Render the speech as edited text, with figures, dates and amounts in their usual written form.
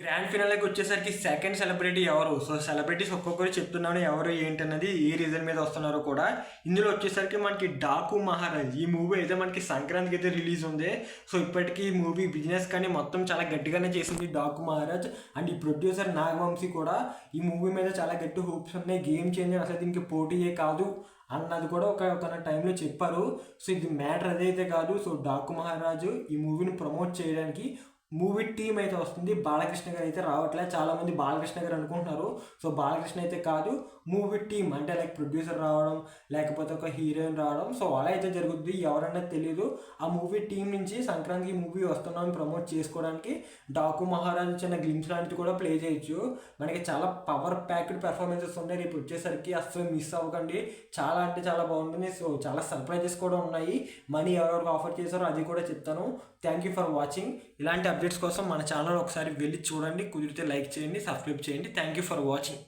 Grand ఫినాలేకి వచ్చేసరికి second celebrity ఎవరు? So celebrities ఒక్కొక్కరు చెప్తున్నాను ఎవరు ఏంటన్నది, ఏ రీజన్ మీద వస్తున్నారో కూడా. ఇందులో వచ్చేసరికి మనకి డాకు మహారాజ్ ఈ మూవీ అయితే మనకి సంక్రాంతికి అయితే రిలీజ్ ఉంది. సో ఇప్పటికీ ఈ మూవీ బిజినెస్ కానీ మొత్తం చాలా గట్టిగానే చేసింది డాకు మహారాజ్. అండ్ ఈ ప్రొడ్యూసర్ నాగవంశీ కూడా ఈ మూవీ మీద చాలా గట్టి హోప్స్ ఉన్నాయి. గేమ్ చేంజర్, అసలు దీనికి పోటీయే కాదు అన్నది కూడా ఒక టైంలో చెప్పారు. సో ఇది మ్యాటర్ అదైతే కాదు. సో డాకు మహారాజు ఈ మూవీని ప్రమోట్ చేయడానికి మూవీ టీం అయితే వస్తుంది. బాలకృష్ణ గారు అయితే రావట్లేదు. చాలామంది బాలకృష్ణ గారు అనుకుంటున్నారు. సో బాలకృష్ణ అయితే కాదు, మూవీ టీం అంటే లైక్ ప్రొడ్యూసర్ రావడం, లేకపోతే ఒక హీరోయిన్ రావడం. సో అలా అయితే జరుగుద్ది. ఎవరన్నది తెలియదు. ఆ మూవీ టీం నుంచి సంక్రాంతికి మూవీ వస్తున్నామని ప్రమోట్ చేసుకోవడానికి డాకు మహారాజ్ చిన్న గ్లిమ్స్ లాంటిది కూడా ప్లే చేయొచ్చు. మనకి చాలా పవర్ ప్యాక్డ్ పెర్ఫార్మెన్సెస్ ఉన్నాయి. రేపు వచ్చేసరికి అస్సలు మిస్ అవ్వకండి. చాలా అంటే చాలా బాగుంటుంది. సో చాలా సర్ప్రైజెస్ కూడా ఉన్నాయి. మనీ ఎవరెవరికి ఆఫర్ చేశారో అది కూడా చెప్తాను. Thank you for watching. ఇలాంటి అప్డేట్స్ కోసం మన ఛానల్ ఒకసారి వెళ్ళి చూడండి. కుదిరితే లైక్ చేయండి, సబ్స్క్రైబ్ చేయండి. Thank you for watching.